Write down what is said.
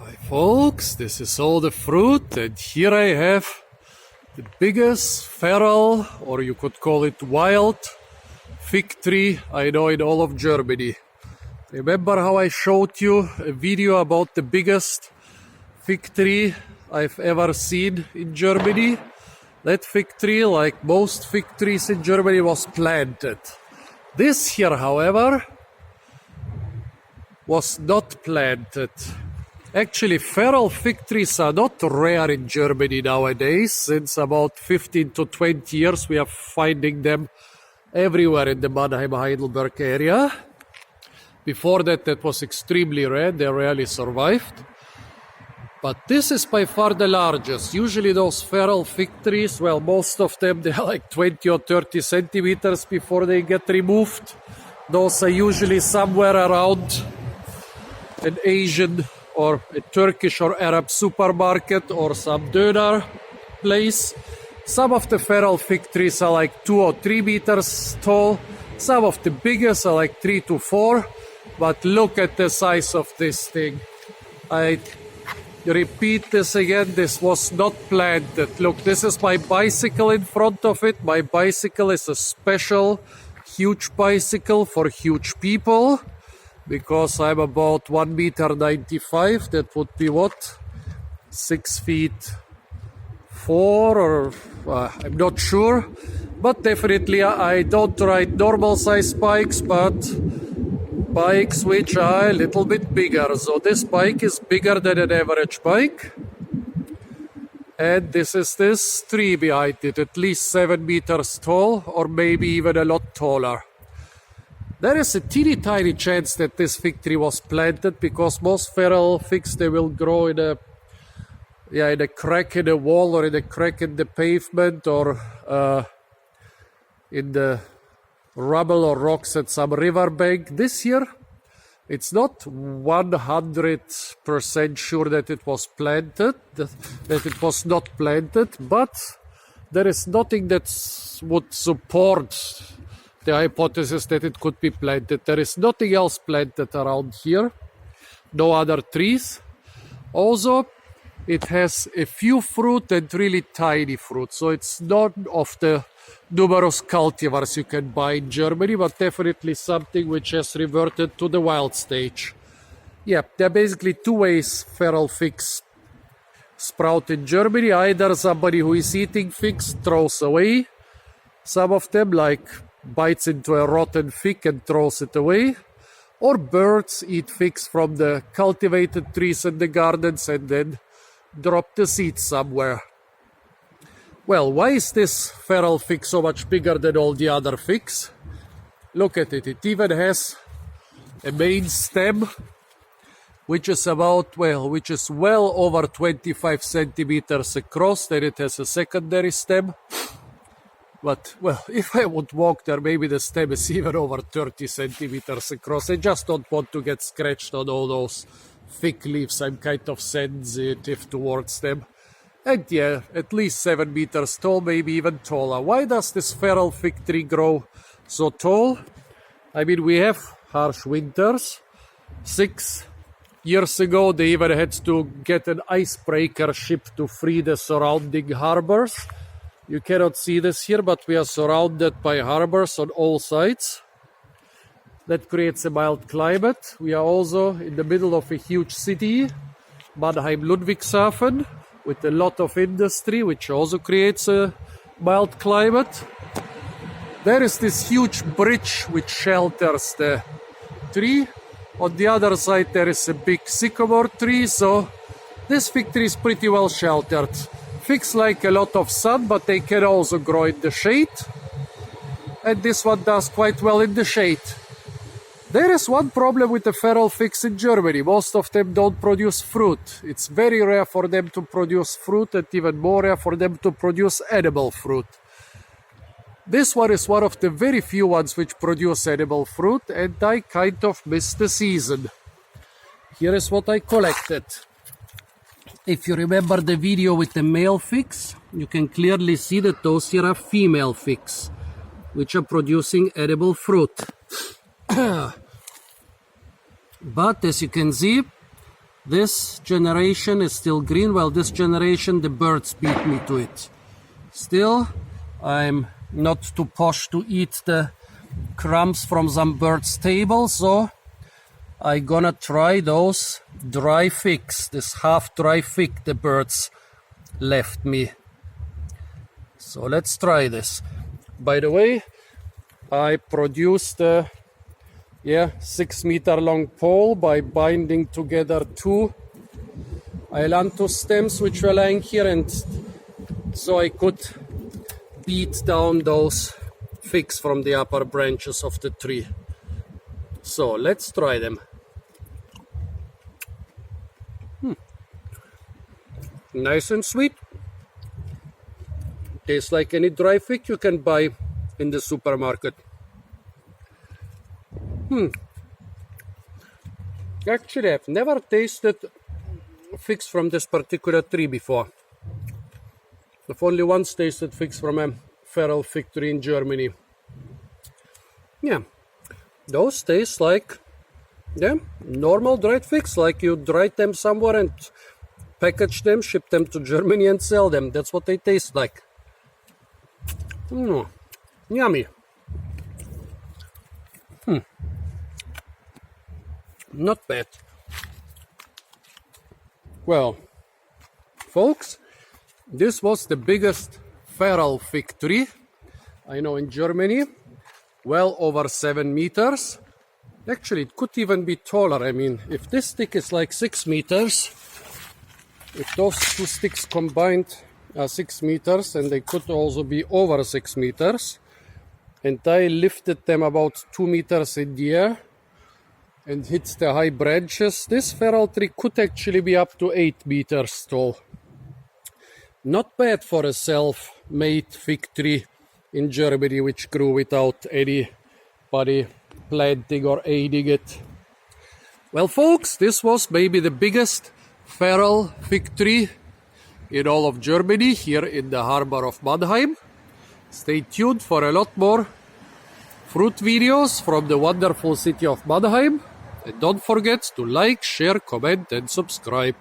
Hi folks, this is all the fruit, and here I have the biggest feral, or you could call it wild, fig tree I know in all of Germany. Remember how I showed you a video about the biggest fig tree I've ever seen in Germany? That fig tree, like most fig trees in Germany, was planted. This here, however, was not planted. Actually, feral fig trees are not rare in Germany nowadays. Since about 15 to 20 years, we are finding them everywhere in the Mannheim-Heidelberg area. Before that, that was extremely rare. They rarely survived. But this is by far the largest. Usually those feral fig trees, well, most of them, they are like 20 or 30 centimeters before they get removed. Those are usually somewhere around an Asian or a Turkish or Arab supermarket or some döner place. Some of the feral fig trees are like 2 or 3 meters tall. Some of the biggest are like 3 to 4. But look at the size of this thing. I repeat this again, this was not planted. Look, this is my bicycle in front of it. My bicycle is a special, huge bicycle for huge people. Because I'm about 1 meter 95, that would be what? 6 feet 4 or I'm not sure. But definitely I don't ride normal size bikes, but bikes which are a little bit bigger. So this bike is bigger than an average bike. And this is this tree behind it, at least 7 meters tall or maybe even a lot taller. There is a teeny tiny chance that this fig tree was planted because most feral figs, they will grow in a crack in the wall or in a crack in the pavement or in the rubble or rocks at some riverbank. This year, it's not 100% sure that it was planted, that it was not planted, but there is nothing that would support the hypothesis that it could be planted. There is nothing else planted around here, no other trees. Also, it has a few fruit and really tiny fruit, so it's not of the numerous cultivars you can buy in Germany, but definitely something which has reverted to the wild stage. Yeah, there are basically two ways feral figs sprout in Germany. Either somebody who is eating figs throws away some of them, like bites into a rotten fig and throws it away, or birds eat figs from the cultivated trees in the gardens and then drop the seeds somewhere. Well, why is this feral fig so much bigger than all the other figs? Look at it, it even has a main stem which is well over 25 centimeters across. Then it has a secondary stem. But, well, if I would walk there, maybe the stem is even over 30 centimeters across. I just don't want to get scratched on all those fig leaves. I'm kind of sensitive towards them. And yeah, at least 7 meters tall, maybe even taller. Why does this feral fig tree grow so tall? I mean, we have harsh winters. 6 years ago, they even had to get an icebreaker ship to free the surrounding harbors. You cannot see this here, but we are surrounded by harbors on all sides. That creates a mild climate. We are also in the middle of a huge city, Mannheim-Ludwigshafen, with a lot of industry, which also creates a mild climate. There is this huge bridge which shelters the tree. On the other side, there is a big sycamore tree, so this fig tree is pretty well sheltered. Figs like a lot of sun, but they can also grow in the shade. And this one does quite well in the shade. There is one problem with the feral figs in Germany. Most of them don't produce fruit. It's very rare for them to produce fruit and even more rare for them to produce edible fruit. This one is one of the very few ones which produce edible fruit, and I kind of missed the season. Here is what I collected. If you remember the video with the male figs, you can clearly see that those here are female figs, which are producing edible fruit. But as you can see, This generation is still green, while this generation the birds beat me to it. Still, I'm not too posh to eat the crumbs from some bird's table, so I gonna try those dry figs, this half dry fig the birds left me. So let's try this. By the way, I produced a 6 meter long pole by binding together 2 ailanthus stems which were lying here, and so I could beat down those figs from the upper branches of the tree. So let's try them. Nice and sweet. Tastes like any dry fig you can buy in the supermarket. Actually, I've never tasted figs from this particular tree before. I've only once tasted figs from a feral fig tree in Germany. Yeah, those taste like normal dried figs, like you dried them somewhere and package them, ship them to Germany and sell them. That's what they taste like. Yummy. Not bad. Well, folks, this was the biggest feral fig tree I know in Germany. Well over 7 meters. Actually, it could even be taller. I mean, if this stick is like 6 meters, if those 2 sticks combined are 6 meters, and they could also be over 6 meters, and I lifted them about 2 meters in the air and hit the high branches, this feral tree could actually be up to 8 meters tall. Not bad for a self-made fig tree in Germany, which grew without anybody planting or aiding it. Well, folks, this was maybe the biggest feral fig tree in all of Germany, here in the harbor of Mannheim. Stay tuned for a lot more fruit videos from the wonderful city of Mannheim. And don't forget to like, share, comment and subscribe.